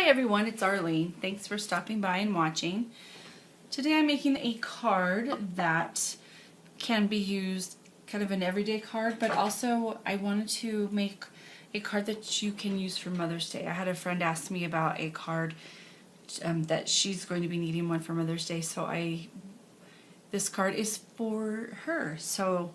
everyone, it's Arlene. Thanks for stopping by and watching. Today I'm making a card that can be used kind of an everyday card, but also I wanted to make a card that you can use for Mother's Day. I had a friend ask me about a card that she's going to be needing one for Mother's Day, so this card is for her. So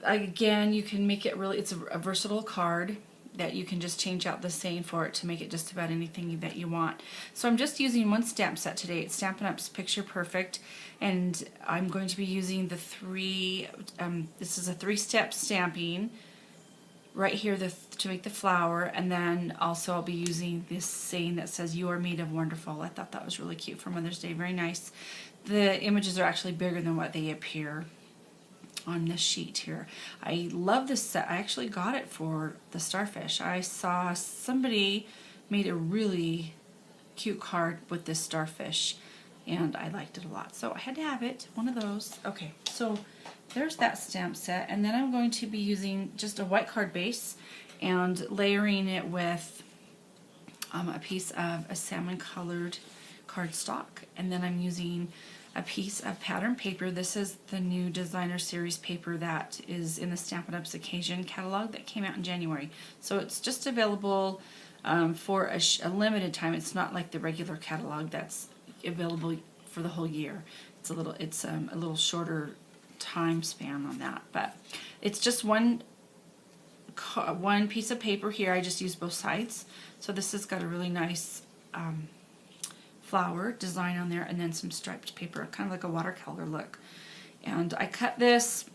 again, you can make it really, it's a versatile card that you can just change out the saying for it to make it just about anything that you want. So I'm just using one stamp set today. It's Stampin' Up's Picture Perfect, and I'm going to be using the this is a 3-step stamping right here to make the flower, and then also I'll be using this saying that says "You are made of wonderful." I thought that was really cute for Mother's Day. Very nice. The images are actually bigger than what they appear on this sheet here. I love this set. I actually got it for the starfish. I saw somebody made a really cute card with this starfish and I liked it a lot, so I had to have it, one of those. Okay, so there's that stamp set, and then I'm going to be using just a white card base and layering it with a piece of a salmon colored cardstock, and then I'm using a piece of pattern paper. This is the new designer series paper that is in the Stampin' Up's Occasion catalog that came out in January. So it's just available for a limited time. It's not like the regular catalog that's available for the whole year. It's a little shorter time span on that, but it's just one piece of paper here. I just used both sides. So this has got a really nice flower design on there, and then some striped paper, kind of like a watercolor look. And I cut this.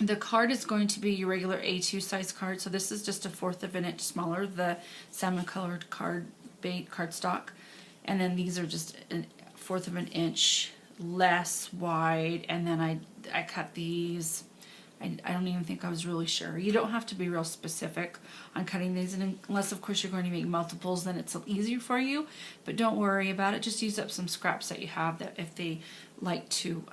The card is going to be your regular A2 size card, so this is just 1/4 of an inch smaller, the salmon colored cardstock, and then these are just 1/4 of an inch less wide, and then I cut these. I don't even think I was really sure. You don't have to be real specific on cutting these, and unless of course you're going to make multiples, then it's easier for you, but don't worry about it. Just use up some scraps that you have, that if they like to,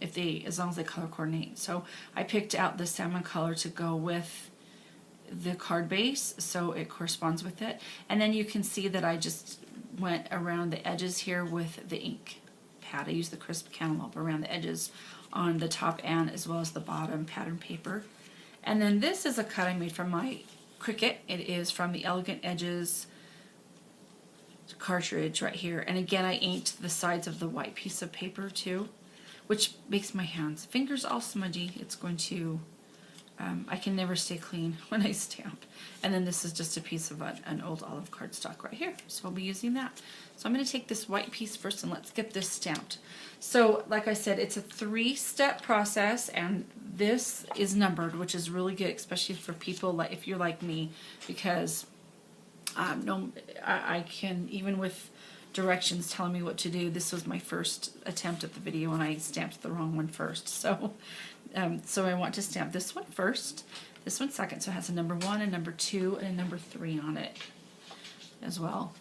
as long as they color coordinate. So I picked out the salmon color to go with the card base, so it corresponds with it. And then you can see that I just went around the edges here with the ink pad. I used the crisp cantaloupe around the edges on the top and as well as the bottom pattern paper. And then this is a cut I made from my Cricut. It is from the Elegant Edges cartridge right here. And again, I inked the sides of the white piece of paper too, which makes my fingers all smudgy. It's going to, I can never stay clean when I stamp. And then this is just a piece of an old olive cardstock right here. So I'll be using that. So I'm going to take this white piece first and let's get this stamped. So like I said, it's a 3-step process, and this is numbered, which is really good, especially for people like, if you're like me, because I can, even with directions telling me what to do, this was my first attempt at the video and I stamped the wrong one first. So so I want to stamp this one first, this one second, so it has a number 1, a number 2, and a number 3 on it as well.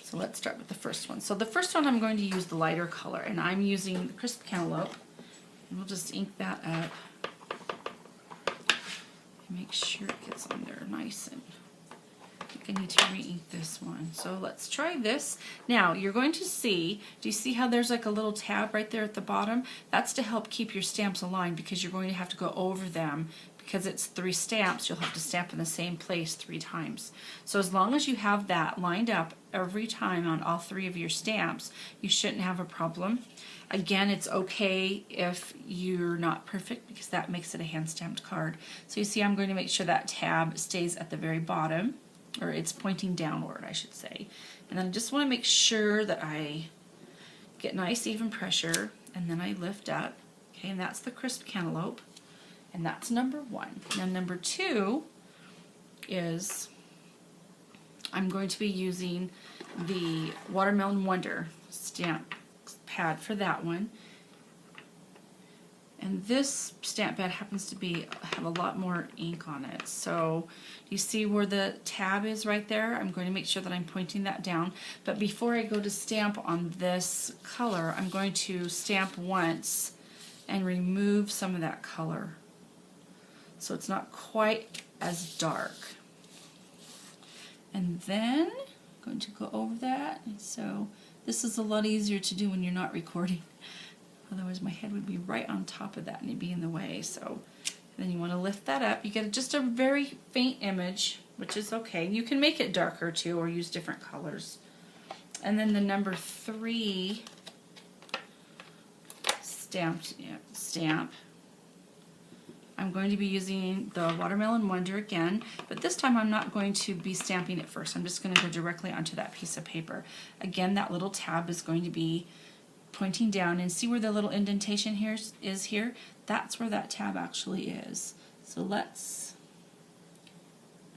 So let's start with the first one. So the first one I'm going to use the lighter color, and I'm using the crisp cantaloupe, and we'll just ink that up and make sure it gets on there nice. And I think I need to re-ink this one. So let's try this. Now you're going to see, do you see how there's like a little tab right there at the bottom? That's to help keep your stamps aligned, because you're going to have to go over them. Because it's 3 stamps, you'll have to stamp in the same place 3 times. So as long as you have that lined up every time on all 3 of your stamps, you shouldn't have a problem. Again, it's okay if you're not perfect, because that makes it a hand-stamped card. So you see I'm going to make sure that tab stays at the very bottom, or it's pointing downward, I should say. And then I just want to make sure that I get nice even pressure, and then I lift up. Okay, and that's the crisp cantaloupe. And that's number 1. Now number 2 is, I'm going to be using the Watermelon Wonder stamp pad for that one. And this stamp pad happens to have a lot more ink on it. So you see where the tab is right there? I'm going to make sure that I'm pointing that down. But before I go to stamp on this color, I'm going to stamp once and remove some of that color, so it's not quite as dark. And then I'm going to go over that. And so this is a lot easier to do when you're not recording. Otherwise my head would be right on top of that and it'd be in the way. So then you want to lift that up. You get just a very faint image, which is okay. You can make it darker too or use different colors. And then the number 3 stamp. I'm going to be using the Watermelon Wonder again, but this time I'm not going to be stamping it first. I'm just going to go directly onto that piece of paper. Again, that little tab is going to be pointing down, and see where the little indentation here is here? That's where that tab actually is. So let's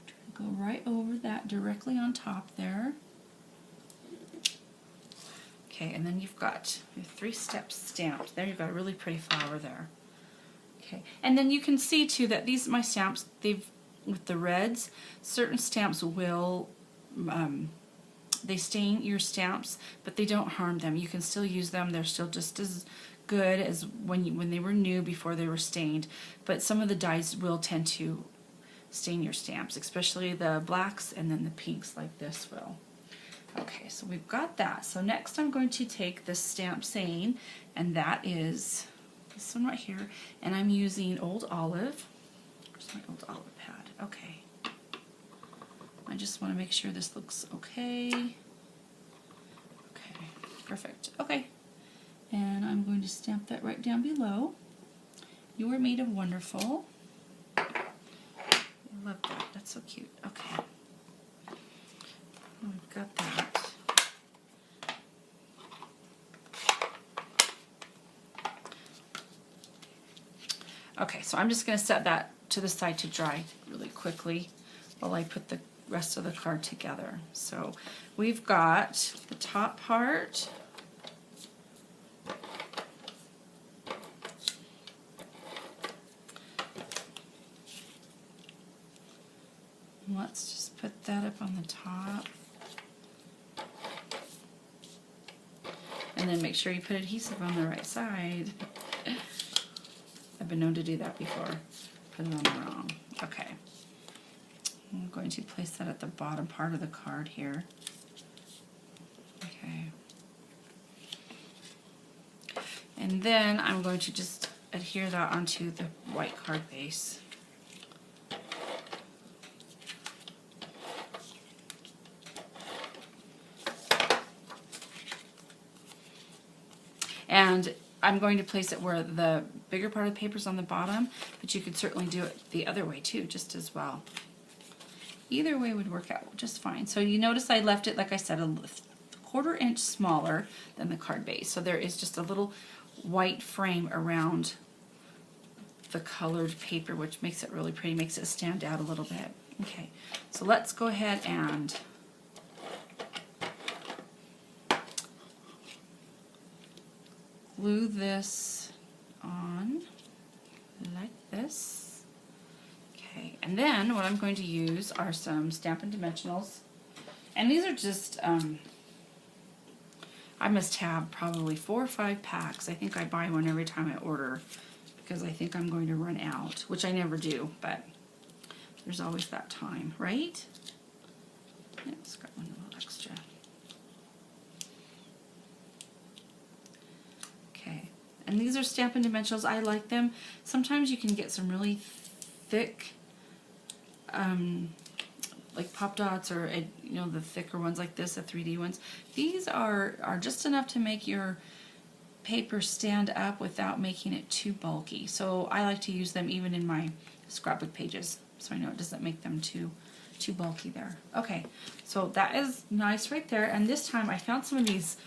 try to go right over that directly on top there. Okay, and then you've got your 3 steps stamped. There you've got a really pretty flower there. Okay, and then you can see too that these my stamps, with the reds, certain stamps will they stain your stamps, but they don't harm them. You can still use them. They're still just as good as when they were new before they were stained. But some of the dyes will tend to stain your stamps, especially the blacks and then the pinks like this will. Okay, so we've got that. So next I'm going to take this stamp saying, and that is this one right here, and I'm using Old Olive. Where's my Old Olive pad? Okay. I just want to make sure this looks okay. Okay, perfect. Okay, and I'm going to stamp that right down below. You are made of wonderful. I love that. That's so cute. Okay. We've got that. Okay, so I'm just going to set that to the side to dry really quickly while I put the rest of the card together. So we've got the top part. Let's just put that up on the top. And then make sure you put adhesive on the right side. I've been known to do that before. Put it on the wrong. Okay. I'm going to place that at the bottom part of the card here. Okay. And then I'm going to just adhere that onto the white card base. And I'm going to place it where the bigger part of the paper is on the bottom, but you could certainly do it the other way too, just as well. Either way would work out just fine. So you notice I left it, like I said, a 1/4 inch smaller than the card base. So there is just a little white frame around the colored paper, which makes it really pretty, makes it stand out a little bit. Okay, so let's go ahead and glue this on like this. Okay, and then what I'm going to use are some Stampin' Dimensionals. And these are just, I must have probably 4 or 5 packs. I think I buy one every time I order because I think I'm going to run out, which I never do, but there's always that time, right? Yeah, it's got one little extra. Okay, and these are Stampin' Dimensionals. I like them. Sometimes you can get some really thick, like pop dots, or you know, the thicker ones like this, the 3D ones. These are just enough to make your paper stand up without making it too bulky. So I like to use them even in my scrapbook pages, so I know it doesn't make them too bulky there. Okay, so that is nice right there. And this time I found some of these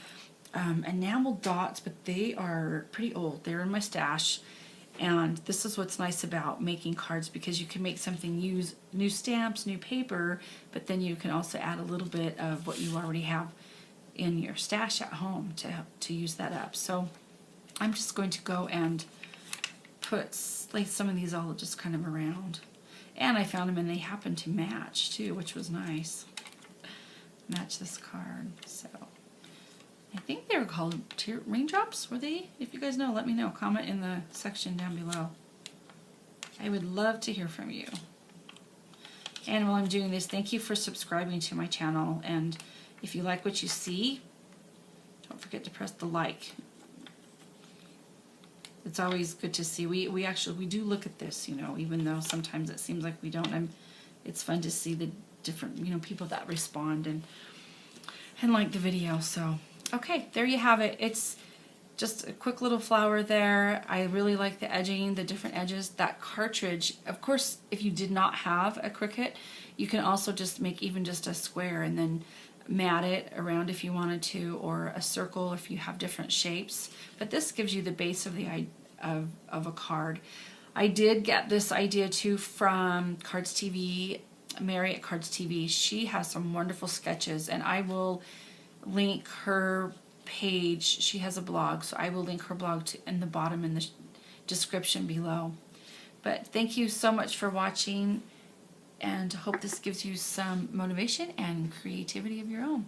enamel dots, but they are pretty old. They're in my stash. And this is what's nice about making cards, because you can make something, use new stamps, new paper, but then you can also add a little bit of what you already have in your stash at home to use that up. So I'm just going to go and place some of these all just kind of around. And I found them and they happen to match too, which was nice. Match this card. So I think they were called raindrops, were they? If you guys know, let me know. Comment in the section down below. I would love to hear from you. And while I'm doing this, thank you for subscribing to my channel. And if you like what you see, don't forget to press the like. It's always good to see. We do look at this, you know, even though sometimes it seems like we don't. It's fun to see the different, you know, people that respond and like the video. So, okay, there you have it. It's just a quick little flower there. I really like the edging, the different edges. That cartridge, of course, if you did not have a Cricut, you can also just make even just a square and then mat it around if you wanted to, or a circle if you have different shapes. But this gives you the base of the of a card. I did get this idea too from cardztv, Mary at cardztv. She has some wonderful sketches, and I will link her page. She has a blog, so I will link her blog in the bottom in the description below. But thank you so much for watching, and hope this gives you some motivation and creativity of your own.